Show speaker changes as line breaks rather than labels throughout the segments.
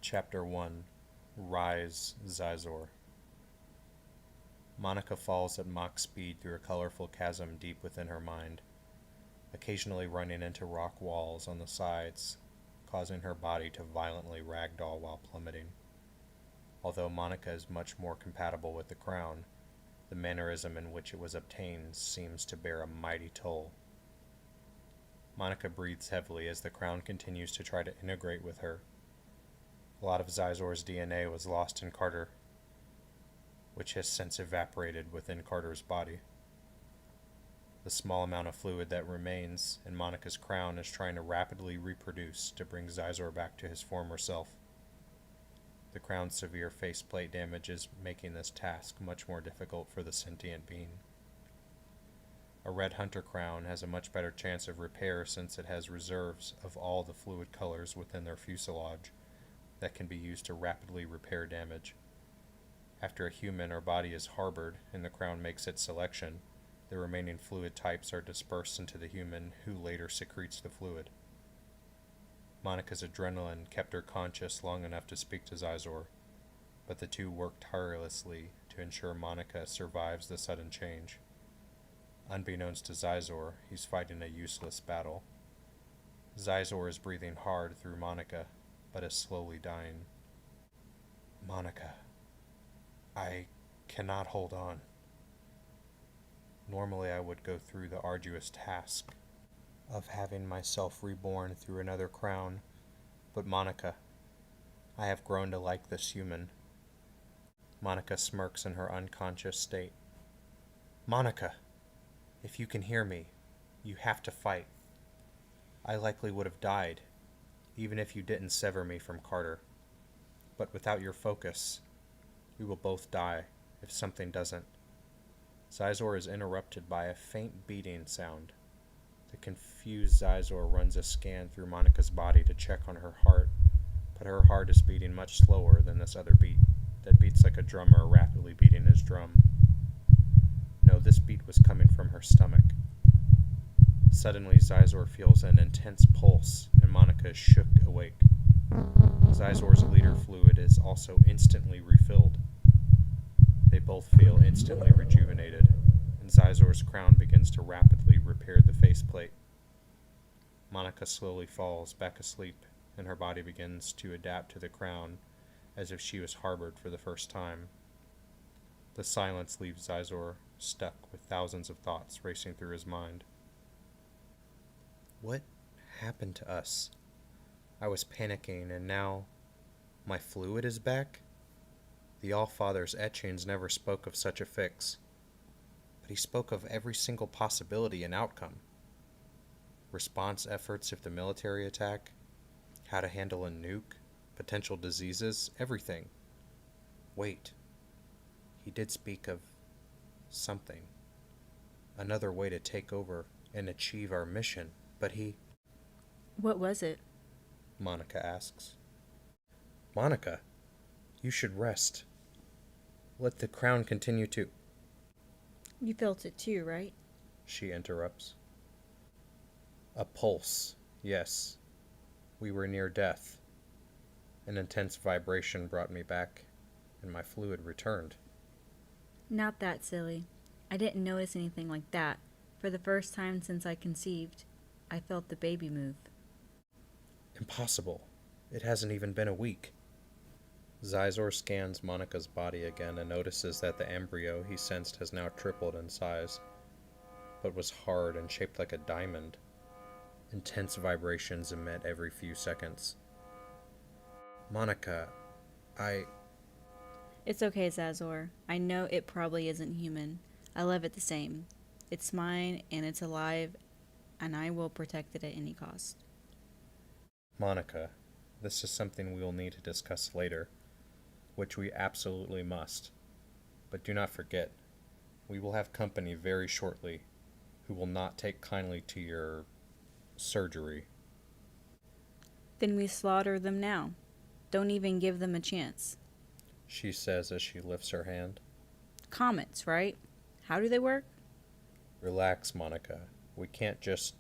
Chapter 1 Rise, Xizor. Monica falls at Mach speed through a colorful chasm deep within her mind, occasionally running into rock walls on the sides, causing her body to violently ragdoll while plummeting. Although Monica is much more compatible with the crown, the mannerism in which it was obtained seems to bear a mighty toll. Monica breathes heavily as the crown continues to try to integrate with her. A lot of Xizor's DNA was lost in Carter, which has since evaporated within Carter's body. The small amount of fluid that remains in Monica's crown is trying to rapidly reproduce to bring Xizor back to his former self. The crown's severe faceplate damage is making this task much more difficult for the sentient being. A red hunter crown has a much better chance of repair since it has reserves of all the fluid colors within their fuselage that can be used to rapidly repair damage. After a human or body is harbored and the crown makes its selection, the remaining fluid types are dispersed into the human, who later secretes the fluid. Monica's adrenaline kept her conscious long enough to speak to Xizor, but the two work tirelessly to ensure Monica survives the sudden change. Unbeknownst to Xizor, he's fighting a useless battle. Xizor is breathing hard through Monica, but is slowly dying. Monica, I cannot hold on. Normally I would go through the arduous task of having myself reborn through another crown, but Monica, I have grown to like this human. Monica smirks in her unconscious state. Monica, if you can hear me, you have to fight. I likely would have died, even if you didn't sever me from Carter. But without your focus, we will both die if something doesn't. Xizor is interrupted by a faint beating sound. The confused Xizor runs a scan through Monica's body to check on her heart, but her heart is beating much slower than this other beat, that beats like a drummer rapidly beating his drum. No, this beat was coming from her stomach. Suddenly, Xizor feels an intense pulse, and Monica is shook awake. Xizor's leader fluid is also instantly refilled. They both feel instantly rejuvenated, and Xizor's crown begins to rapidly repair the faceplate. Monica slowly falls back asleep, and her body begins to adapt to the crown as if she was harbored for the first time. The silence leaves Xizor stuck with thousands of thoughts racing through his mind. What happened to us? I was panicking, and now my fluid is back? The All-Father's etchings never spoke of such a fix, but he spoke of every single possibility and outcome. Response efforts if the military attack, how to handle a nuke, potential diseases, everything. Wait, he did speak of something. Another way to take over and achieve our mission, but he...
What was it?
Monica asks. Monica, you should rest. Let the crown continue to...
You felt it too, right?
She interrupts. A pulse, yes. We were near death. An intense vibration brought me back, and my fluid returned.
Not that silly. I didn't notice anything like that. For the first time since I conceived, I felt the baby move.
Impossible. It hasn't even been a week. Xizor scans Monica's body again and notices that the embryo he sensed has now tripled in size, but was hard and shaped like a diamond. Intense vibrations emit every few seconds. Monica,
It's okay, Xizor. I know it probably isn't human. I love it the same. It's mine, and it's alive, and I will protect it at any cost.
Monica, this is something we will need to discuss later, which we absolutely must. But do not forget, we will have company very shortly who will not take kindly to your surgery.
Then we slaughter them now. Don't even give them a chance.
She says as she lifts her hand.
Comets, right? How do they work?
Relax, Monica. We can't just...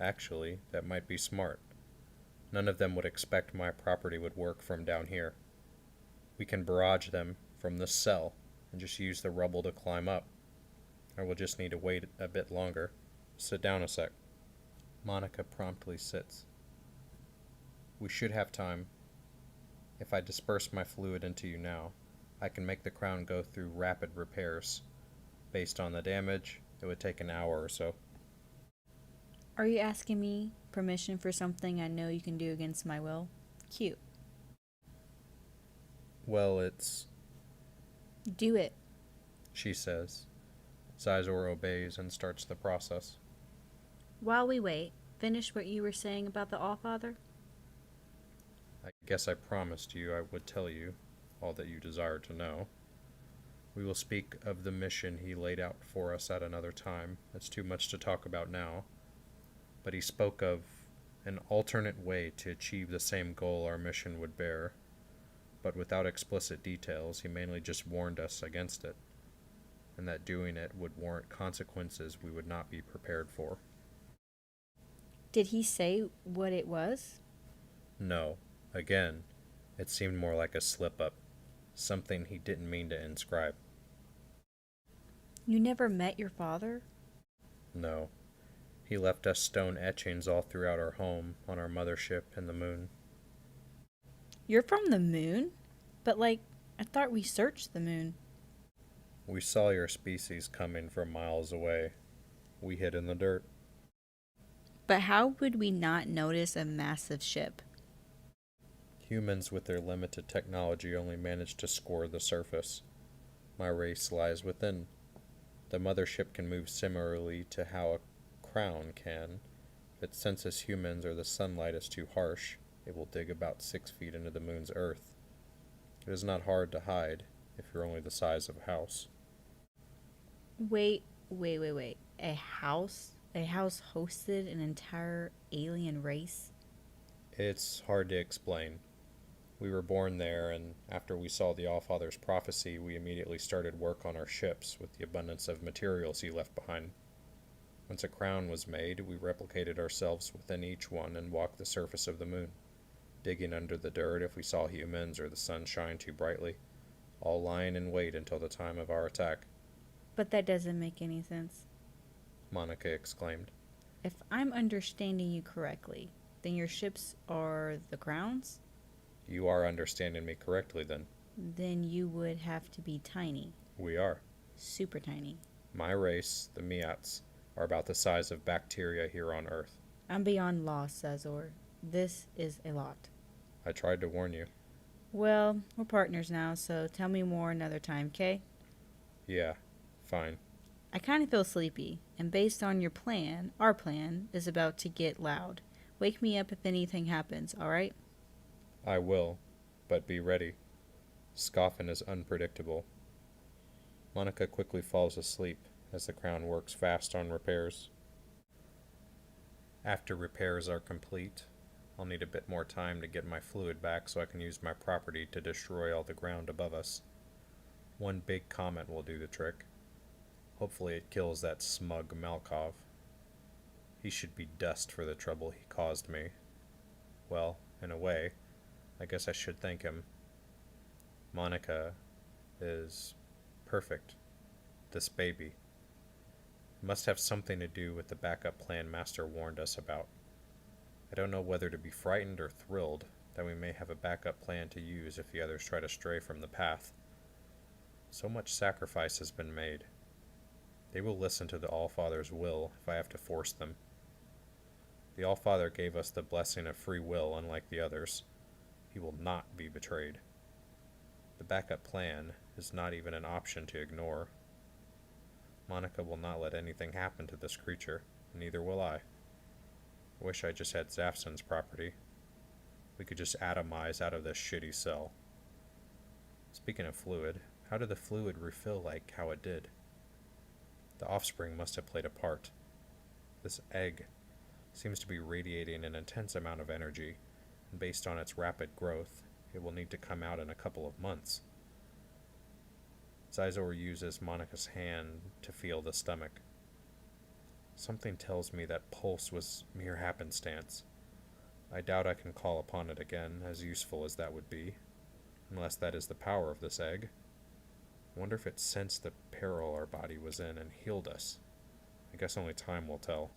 Actually, that might be smart. None of them would expect my property would work from down here. We can barrage them from this cell and just use the rubble to climb up. Or we'll just need to wait a bit longer. Sit down a sec. Monica promptly sits. We should have time. If I disperse my fluid into you now, I can make the crown go through rapid repairs. Based on the damage, it would take an hour or so.
Are you asking me permission for something I know you can do against my will? Cute.
Well, it's...
Do it.
she says. Xizor obeys and starts the process.
While we wait, finish what you were saying about the Allfather?
I guess I promised you I would tell you all that you desire to know. We will speak of the mission he laid out for us at another time. It's too much to talk about now. But he spoke of an alternate way to achieve the same goal our mission would bear. But without explicit details, he mainly just warned us against it, and that doing it would warrant consequences we would not be prepared for.
Did he say what it was?
No. Again, it seemed more like a slip-up, something he didn't mean to inscribe.
You never met your father?
No. He left us stone etchings all throughout our home, on our mothership, and the moon.
You're from the moon? But I thought we searched the moon.
We saw your species coming from miles away. We hid in the dirt.
But how would we not notice a massive ship?
Humans with their limited technology only manage to score the surface. My race lies within. The mothership can move similarly to how a crown can, but since us humans or the sunlight is too harsh, it will dig about 6 feet into the moon's earth. It is not hard to hide if you're only the size of a house.
Wait. A house? A house hosted an entire alien race?
It's hard to explain. We were born there, and after we saw the Allfather's prophecy, we immediately started work on our ships with the abundance of materials he left behind. Once a crown was made, we replicated ourselves within each one and walked the surface of the moon, digging under the dirt if we saw humans or the sun shine too brightly, all lying in wait until the time of our attack.
But that doesn't make any sense.
Monica exclaimed.
If I'm understanding you correctly, then your ships are the crowns?
You are understanding me correctly, then.
Then you would have to be tiny.
We are.
Super tiny.
My race, the Miatz, are about the size of bacteria here on Earth.
I'm beyond lost, Xizor. This is a lot.
I tried to warn you.
Well, we're partners now, so tell me more another time, 'kay?
Yeah, fine.
I kind of feel sleepy, and based on your plan, our plan is about to get loud. Wake me up if anything happens, alright?
I will, but be ready. Scoffin is unpredictable. Monica quickly falls asleep as the crown works fast on repairs. After repairs are complete, I'll need a bit more time to get my fluid back so I can use my property to destroy all the ground above us. One big comet will do the trick. Hopefully it kills that smug Malkov. He should be dust for the trouble he caused me. Well, in a way, I guess I should thank him. Monica is perfect. This baby. It must have something to do with the backup plan Master warned us about. I don't know whether to be frightened or thrilled that we may have a backup plan to use if the others try to stray from the path. So much sacrifice has been made. They will listen to the Allfather's will if I have to force them. The Allfather gave us the blessing of free will, unlike the others. He will not be betrayed. The backup plan is not even an option to ignore. Monica will not let anything happen to this creature, and neither will I. I wish I just had Zafson's property. We could just atomize out of this shitty cell. Speaking of fluid, how did the fluid refill like how it did? The offspring must have played a part. This egg seems to be radiating an intense amount of energy, and based on its rapid growth, it will need to come out in a couple of months. Xizor uses Monica's hand to feel the stomach. Something tells me that pulse was mere happenstance. I doubt I can call upon it again, as useful as that would be, unless that is the power of this egg. I wonder if it sensed the peril our body was in and healed us. I guess only time will tell.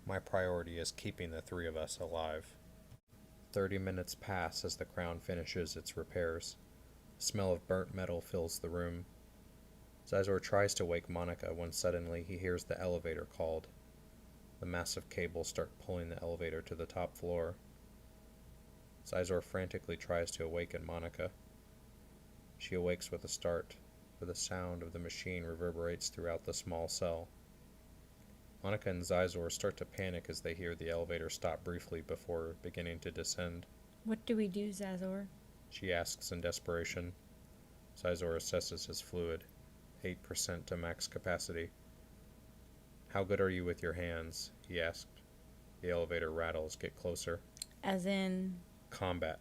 My priority is keeping the three of us alive. 30 minutes pass as the crown finishes its repairs. The smell of burnt metal fills the room. Xizor tries to wake Monica when suddenly he hears the elevator called. The massive cables start pulling the elevator to the top floor. Xizor frantically tries to awaken Monica. She awakes with a start, for the sound of the machine reverberates throughout the small cell. Monica and Xizor start to panic as they hear the elevator stop briefly before beginning to descend.
What do we do, Xizor?
She asks in desperation. Xizor assesses his fluid, 8% to max capacity. How good are you with your hands? He asked. The elevator rattles get closer.
As in?
Combat.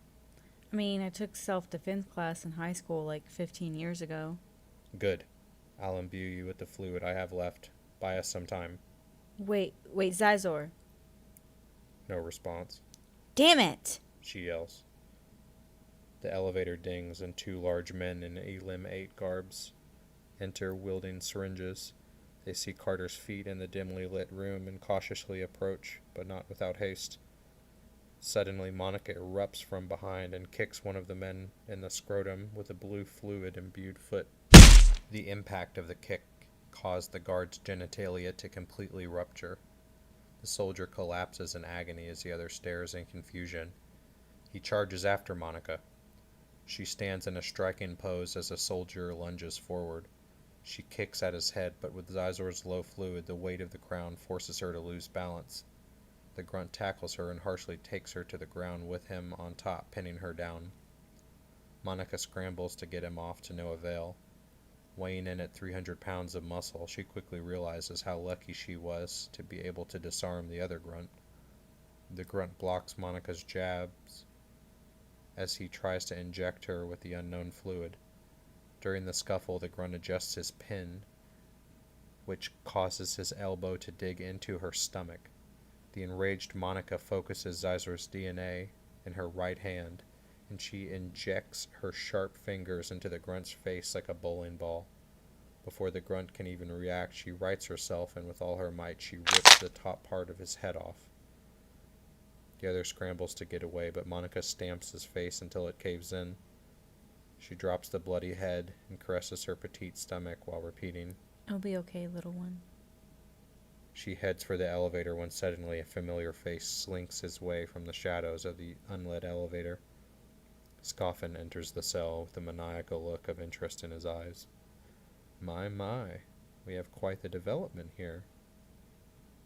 I mean, I took self-defense class in high school like 15 years ago.
Good. I'll imbue you with the fluid I have left. Buy us some time.
Wait, Xizor.
No response.
Damn it!
She yells. The elevator dings and two large men in Elim 8 garbs enter wielding syringes. They see Carter's feet in the dimly lit room and cautiously approach, but not without haste. Suddenly, Monica erupts from behind and kicks one of the men in the scrotum with a blue fluid-imbued foot. The impact of the kick caused the guard's genitalia to completely rupture. The soldier collapses in agony as the other stares in confusion. He charges after Monica. She stands in a striking pose as the soldier lunges forward. She kicks at his head, but with Xizor's low fluid, the weight of the crown forces her to lose balance. The grunt tackles her and harshly takes her to the ground with him on top, pinning her down. Monica scrambles to get him off to no avail. Weighing in at 300 pounds of muscle, she quickly realizes how lucky she was to be able to disarm the other grunt. The grunt blocks Monica's jabs as he tries to inject her with the unknown fluid. During the scuffle, the grunt adjusts his pin, which causes his elbow to dig into her stomach. The enraged Monica focuses Xizor's DNA in her right hand, and she injects her sharp fingers into the grunt's face like a bowling ball. Before the grunt can even react, she rights herself, and with all her might, she rips the top part of his head off. The other scrambles to get away, but Monica stamps his face until it caves in. She drops the bloody head and caresses her petite stomach while repeating,
I'll be okay, little one.
She heads for the elevator when suddenly a familiar face slinks his way from the shadows of the unlit elevator. Scoffin enters the cell with a maniacal look of interest in his eyes. My, we have quite the development here.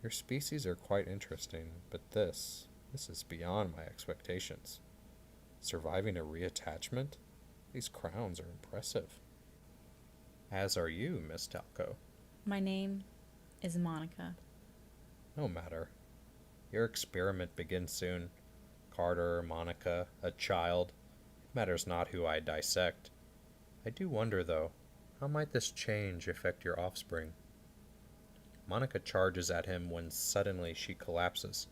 Your species are quite interesting, but this is beyond my expectations. Surviving a reattachment? These crowns are impressive. As are you, Miss Talco.
My name is Monica.
No matter. Your experiment begins soon. Carter, Monica, a child. It matters not who I dissect. I do wonder, though, how might this change affect your offspring? Monica charges at him when suddenly she collapses.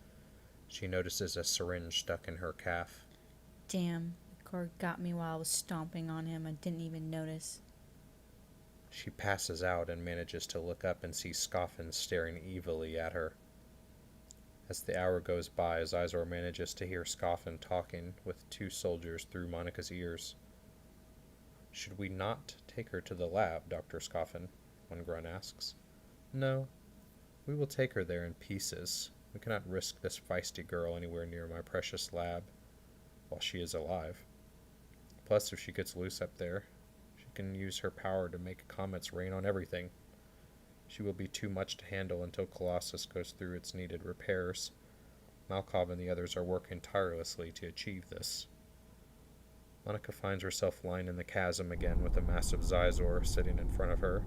She notices a syringe stuck in her calf.
Damn, the guard got me while I was stomping on him. I didn't even notice.
She passes out and manages to look up and see Scoffin staring evilly at her. As the hour goes by, Xizor manages to hear Scoffin talking with two soldiers through Monica's ears. Should we not take her to the lab, Dr. Scoffin? One grunt asks. No, we will take her there in pieces. We cannot risk this feisty girl anywhere near my precious lab while she is alive. Plus, if she gets loose up there, she can use her power to make comets rain on everything. She will be too much to handle until Colossus goes through its needed repairs. Malkov and the others are working tirelessly to achieve this. Monica finds herself lying in the chasm again with a massive Xizor sitting in front of her.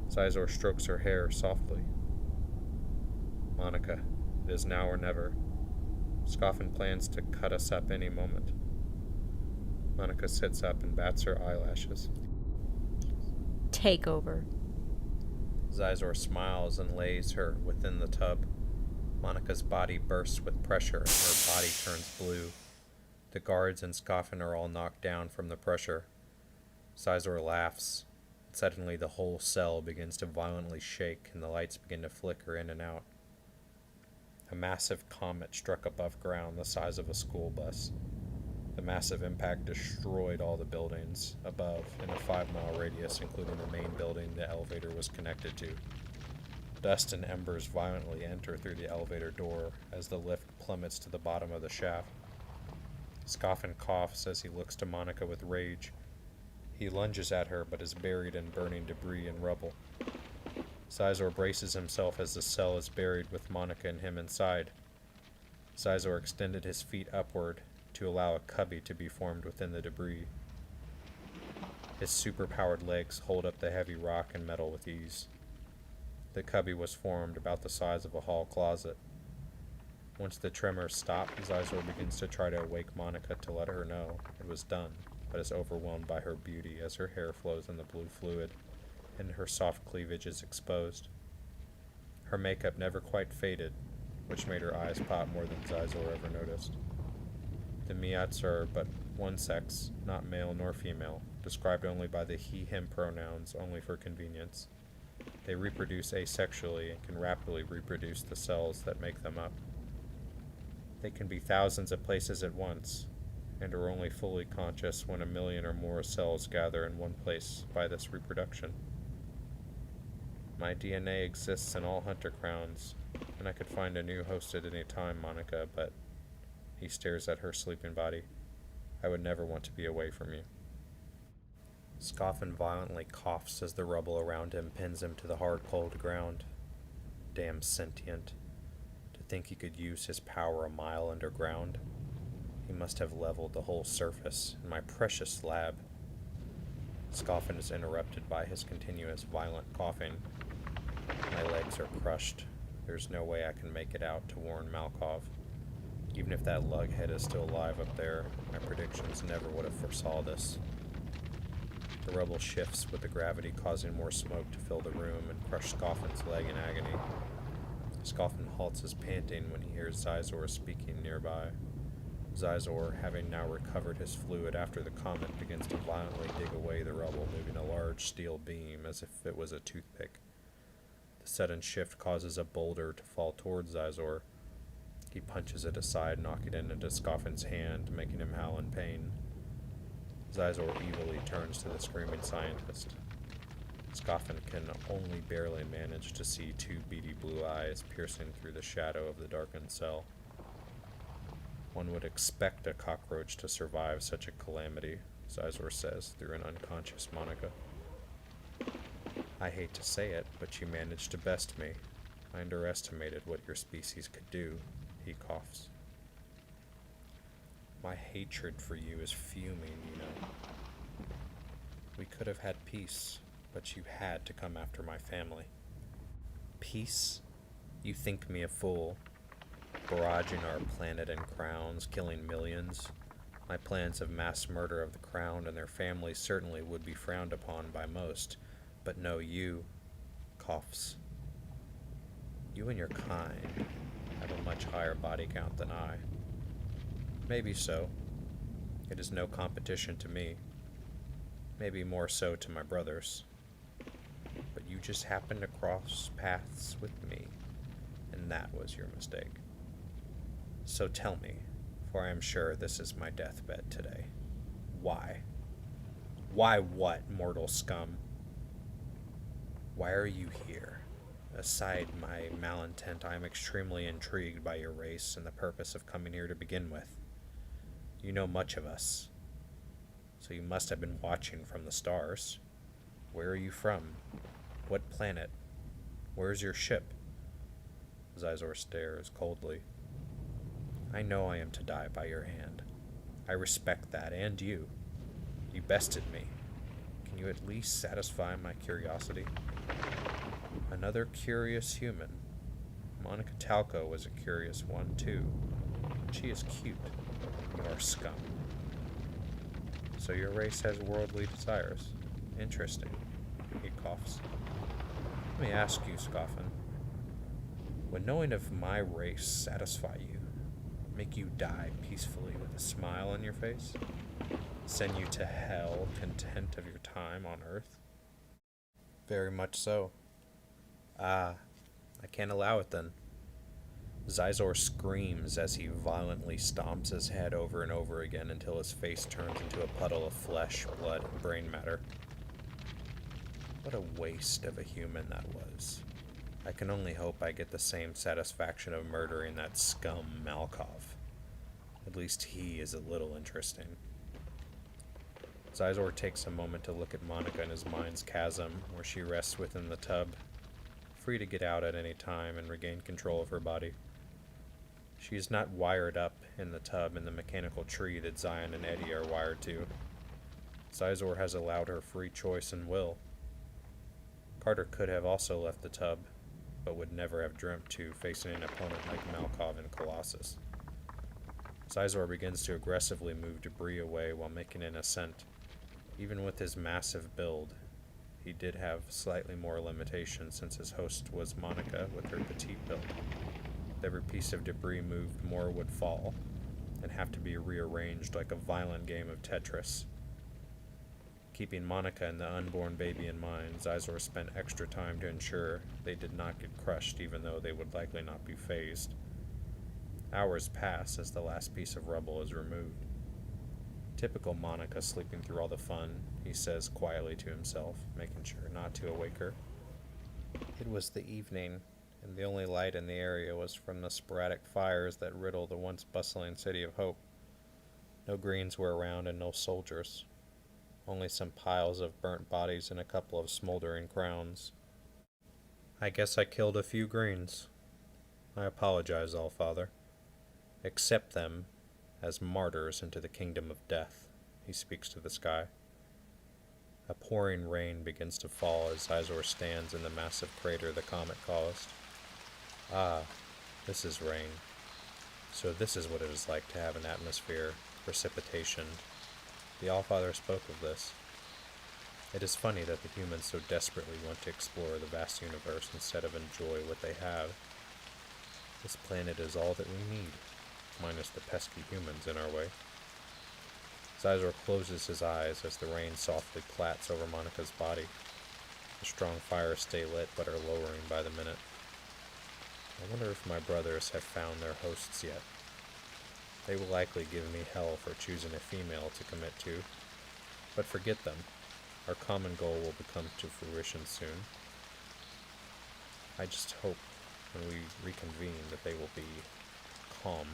Xizor strokes her hair softly. Monica, it is now or never. Scoffin plans to cut us up any moment. Monica sits up and bats her eyelashes.
Take over.
Xizor smiles and lays her within the tub. Monica's body bursts with pressure and her body turns blue. The guards and Scoffin are all knocked down from the pressure. Xizor laughs. Suddenly the whole cell begins to violently shake and the lights begin to flicker in and out. A massive comet struck above ground the size of a school bus. The massive impact destroyed all the buildings above in a 5-mile radius, including the main building the elevator was connected to. Dust and embers violently enter through the elevator door as the lift plummets to the bottom of the shaft. Scoffin coughs as he looks to Monica with rage. He lunges at her, but is buried in burning debris and rubble. Xizor braces himself as the cell is buried with Monica and him inside. Xizor extended his feet upward to allow a cubby to be formed within the debris. His superpowered legs hold up the heavy rock and metal with ease. The cubby was formed about the size of a hall closet. Once the tremors stop, Xizor begins to try to awake Monica to let her know it was done, but is overwhelmed by her beauty as her hair flows in the blue fluid and her soft cleavage is exposed. Her makeup never quite faded, which made her eyes pop more than Xizor ever noticed. The Miatz are but one sex, not male nor female, described only by the he-him pronouns only for convenience. They reproduce asexually and can rapidly reproduce the cells that make them up. They can be thousands of places at once, and are only fully conscious when 1 million or more cells gather in one place by this reproduction. My DNA exists in all hunter crowns, and I could find a new host at any time, Monica, but he stares at her sleeping body. I would never want to be away from you. Scoffin violently coughs as the rubble around him pins him to the hard, cold ground. Damn sentient. To think he could use his power a mile underground. He must have leveled the whole surface in my precious lab. Scoffin is interrupted by his continuous violent coughing. My legs are crushed. There's no way I can make it out to warn Malkov. Even if that lughead is still alive up there, my predictions never would have foresaw this. The rubble shifts with the gravity causing more smoke to fill the room and crush Scoffin's leg in agony. Scoffin halts his panting when he hears Xizor speaking nearby. Xizor, having now recovered his fluid after the comet, begins to violently dig away the rubble, moving a large steel beam as if it was a toothpick. The sudden shift causes a boulder to fall towards Xizor. He punches it aside, knocking it into Scoffin's hand, making him howl in pain. Xizor evilly turns to the screaming scientist. Scoffin can only barely manage to see 2 beady blue eyes piercing through the shadow of the darkened cell. One would expect a cockroach to survive such a calamity, Xizor says through an unconscious Monica. I hate to say it, but you managed to best me. I underestimated what your species could do, he coughs. My hatred for you is fuming, you know. We could have had peace, but you had to come after my family. Peace? You think me a fool. Barraging our planet and crowns, killing millions. My plans of mass murder of the crown and their families certainly would be frowned upon by most, but no, you, coughs. You and your kind have a much higher body count than I. Maybe so. It is no competition to me. Maybe more so to my brothers. But you just happened to cross paths with me, and that was your mistake. So tell me, for I am sure this is my deathbed today. Why? Why what, mortal scum? Why are you here? Aside my malintent, I am extremely intrigued by your race and the purpose of coming here to begin with. You know much of us, so you must have been watching from the stars. Where are you from? What planet? Where's your ship? Xizor stares coldly. I know I am to die by your hand. I respect that, and you. You bested me. Can you at least satisfy my curiosity? Another curious human. Monica Talco was a curious one, too. She is cute. You are scum. So your race has worldly desires. Interesting. He coughs. Let me ask you, Scoffin. Would knowing of my race satisfy you? Make you die peacefully with a smile on your face? Send you to hell content of your time on earth? Very much so. Ah, I can't allow it then. Xizor screams as he violently stomps his head over and over again until his face turns into a puddle of flesh, blood, and brain matter. What a waste of a human that was. I can only hope I get the same satisfaction of murdering that scum Malkov. At least he is a little interesting. Xizor takes a moment to look at Monica in his mind's chasm, where she rests within the tub, free to get out at any time and regain control of her body. She is not wired up in the tub in the mechanical tree that Zion and Eddie are wired to. Xizor has allowed her free choice and will. Carter could have also left the tub, but would never have dreamt to facing an opponent like Malkov and Colossus. Xizor begins to aggressively move debris away while making an ascent. Even with his massive build, he did have slightly more limitations since his host was Monica with her petite build. With every piece of debris moved, more would fall, and have to be rearranged like a violent game of Tetris. Keeping Monica and the unborn baby in mind, Xizor spent extra time to ensure they did not get crushed, even though they would likely not be phased. Hours pass as the last piece of rubble is removed. Typical Monica sleeping through all the fun, he says quietly to himself, making sure not to awake her. It was the evening, and the only light in the area was from the sporadic fires that riddle the once bustling city of Hope. No Greens were around and no soldiers. Only some piles of burnt bodies and a couple of smoldering crowns. I guess I killed a few Greens. I apologize, Allfather. Accept them as martyrs into the kingdom of death, he speaks to the sky. A pouring rain begins to fall as Xizor stands in the massive crater the comet caused. Ah, this is rain. So this is what it is like to have an atmosphere, precipitation. The Allfather spoke of this. It is funny that the humans so desperately want to explore the vast universe instead of enjoy what they have. This planet is all that we need, minus the pesky humans in our way. Xizor closes his eyes as the rain softly plats over Monica's body. The strong fires stay lit but are lowering by the minute. I wonder if my brothers have found their hosts yet. They will likely give me hell for choosing a female to commit to, but forget them. Our common goal will come to fruition soon. I just hope when we reconvene that they will be calm.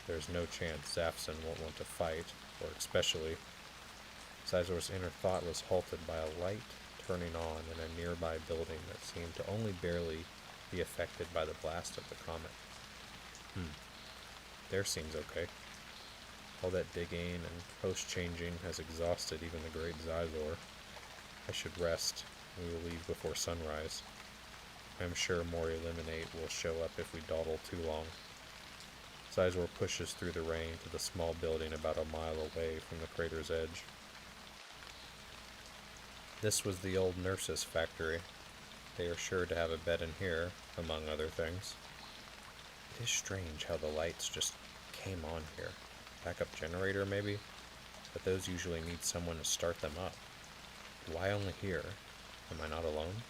There's no chance Zafson won't want to fight, or especially. Xizor's inner thought was halted by a light turning on in a nearby building that seemed to only barely be affected by the blast of the comet. There seems okay. All that digging and coast changing has exhausted even the great Xizor. I should rest. We will leave before sunrise. I am sure more Eliminate will show up if we dawdle too long. Xizor pushes through the rain to the small building about a mile away from the crater's edge. This was the old nurse's factory. They are sure to have a bed in here, among other things. It is strange how the lights just came on here. Backup generator, maybe? But those usually need someone to start them up. Why only here? Am I not alone?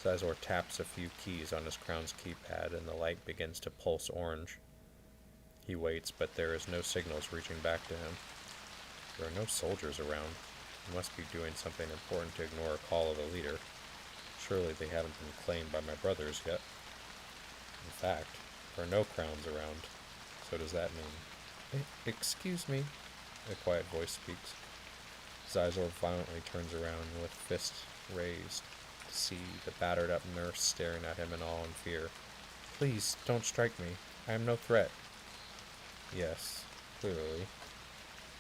Xizor taps a few keys on his crown's keypad and the light begins to pulse orange. He waits, but there is no signals reaching back to him. There are no soldiers around. He must be doing something important to ignore a call of a leader. Surely they haven't been claimed by my brothers yet. In fact, there are no crowns around. So does that mean... Excuse me, a quiet voice speaks. Xizor violently turns around with fists raised to see the battered-up nurse staring at him in awe and fear. Please, don't strike me. I am no threat. Yes, clearly.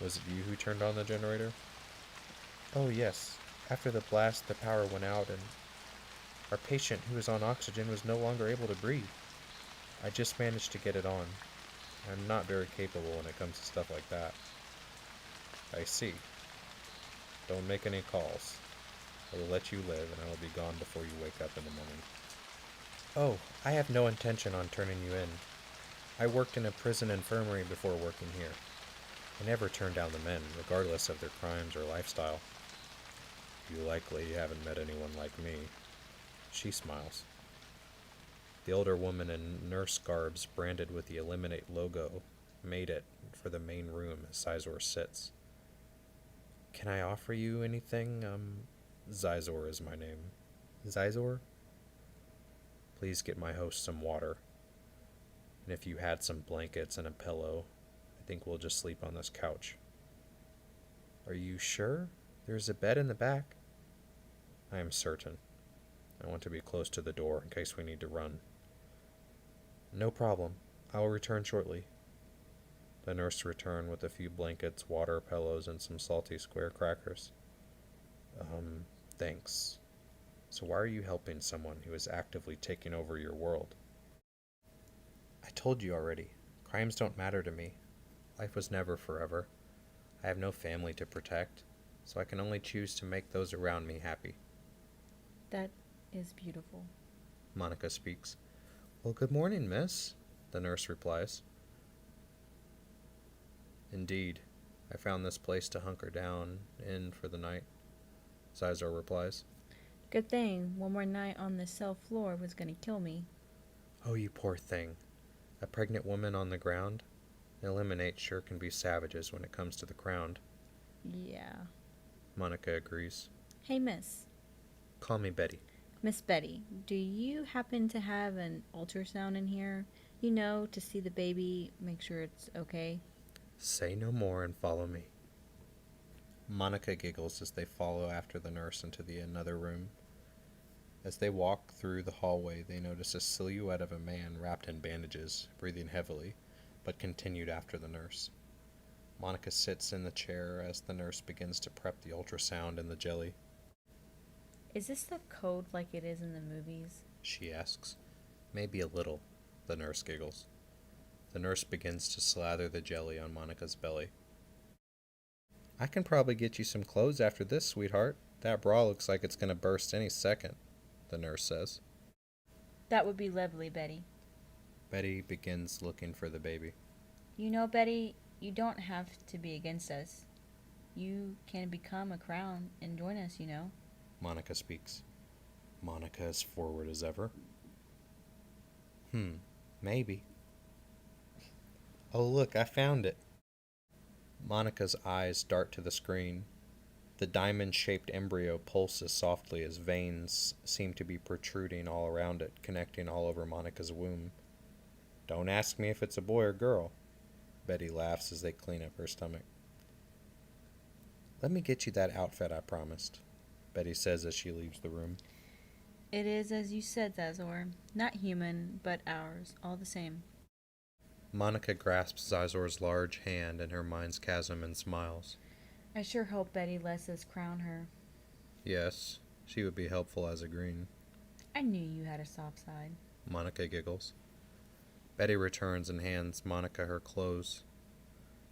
Was it you who turned on the generator? Oh, yes. After the blast, the power went out, and our patient, who was on oxygen, was no longer able to breathe. I just managed to get it on. I'm not very capable when it comes to stuff like that. I see. Don't make any calls. I will let you live, and I will be gone before you wake up in the morning. Oh, I have no intention on turning you in. I worked in a prison infirmary before working here. I never turn down the men, regardless of their crimes or lifestyle. You likely haven't met anyone like me. She smiles. The older woman in nurse garbs branded with the Eliminate logo made it for the main room as Xizor sits. Can I offer you anything? Xizor is my name. Xizor? Please get my host some water. And if you had some blankets and a pillow, I think we'll just sleep on this couch. Are you sure? There's a bed in the back. I am certain. I want to be close to the door in case we need to run. No problem. I will return shortly. The nurse returned with a few blankets, water, pillows, and some salty square crackers. Thanks. So why are you helping someone who is actively taking over your world? I told you already. Crimes don't matter to me. Life was never forever. I have no family to protect, so I can only choose to make those around me happy.
That is beautiful.
Monica speaks. Well, good morning, miss, the nurse replies. Indeed, I found this place to hunker down in for the night, Xizor replies.
Good thing. One more night on the cell floor was going to kill me.
Oh, you poor thing. A pregnant woman on the ground? Eliminate sure can be savages when it comes to the crown.
Yeah.
Monica agrees.
Hey, miss.
Call me Betty.
Miss Betty, do you happen to have an ultrasound in here? You know, to see the baby, make sure it's okay?
Say no more and follow me. Monica giggles as they follow after the nurse into the another room. As they walk through the hallway, they notice a silhouette of a man wrapped in bandages, breathing heavily, but continued after the nurse. Monica sits in the chair as the nurse begins to prep the ultrasound and the jelly.
Is this the code like it is in the movies?
She asks. Maybe a little, the nurse giggles. The nurse begins to slather the jelly on Monica's belly. I can probably get you some clothes after this, sweetheart. That bra looks like it's going to burst any second, the nurse says.
That would be lovely, Betty.
Betty begins looking for the baby.
You know, Betty, you don't have to be against us. You can become a crown and join us, you know.
Monica speaks. Monica as forward as ever. Maybe. Oh, look, I found it. Monica's eyes dart to the screen. The diamond-shaped embryo pulses softly as veins seem to be protruding all around it, connecting all over Monica's womb. Don't ask me if it's a boy or girl. Betty laughs as they clean up her stomach. Let me get you that outfit I promised, Betty says as she leaves the room.
It is as you said, Xizor. Not human, but ours, all the same.
Monica grasps Xizor's large hand in her mind's chasm and smiles.
I sure hope Betty lets us crown her.
Yes, she would be helpful as a green.
I knew you had a soft side.
Monica giggles. Betty returns and hands Monica her clothes.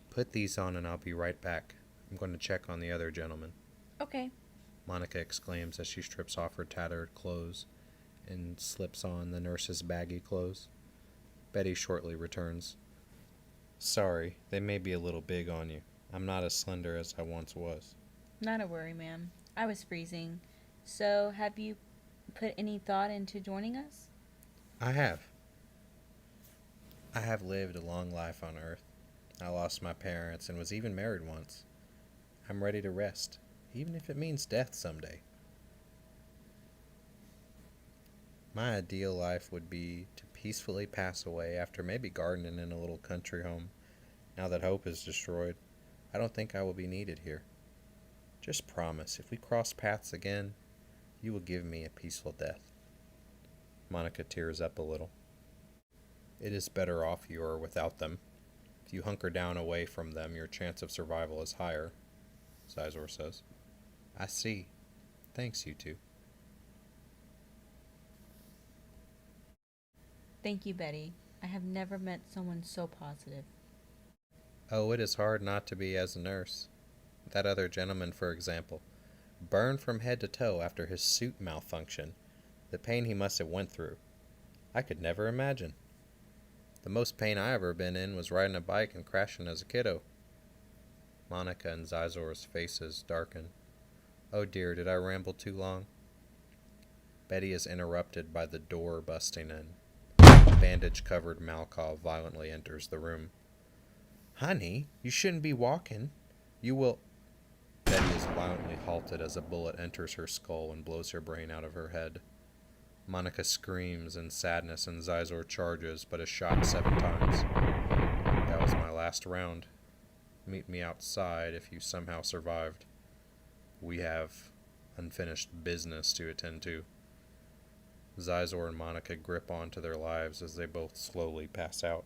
Put these on and I'll be right back. I'm going to check on the other gentleman.
Okay.
Monica exclaims as she strips off her tattered clothes and slips on the nurse's baggy clothes. Betty shortly returns. Sorry, they may be a little big on you. I'm not as slender as I once was.
Not a worry, ma'am. I was freezing. So, have you put any thought into joining us?
I have. I have lived a long life on Earth. I lost my parents and was even married once. I'm ready to rest, even if it means death someday. My ideal life would be to peacefully pass away after maybe gardening in a little country home. Now that hope is destroyed, I don't think I will be needed here. Just promise, if we cross paths again, you will give me a peaceful death. Monica tears up a little. It is better off you are without them. If you hunker down away from them, your chance of survival is higher, Xizor says. I see. Thanks, you two.
Thank you, Betty. I have never met someone so positive.
Oh, it is hard not to be as a nurse. That other gentleman, for example, burned from head to toe after his suit malfunctioned. The pain he must have went through. I could never imagine. The most pain I ever been in was riding a bike and crashing as a kiddo. Monica and Xizor's faces darken. Oh dear, did I ramble too long? Betty is interrupted by the door busting in. Bandage-covered Malkov violently enters the room. Honey, you shouldn't be walking. You will... Betty is violently halted as a bullet enters her skull and blows her brain out of her head. Monica screams in sadness and Xizor charges, but is shot 7 times. That was my last round. Meet me outside if you somehow survived. We have unfinished business to attend to. Xizor and Monica grip onto their lives as they both slowly pass out.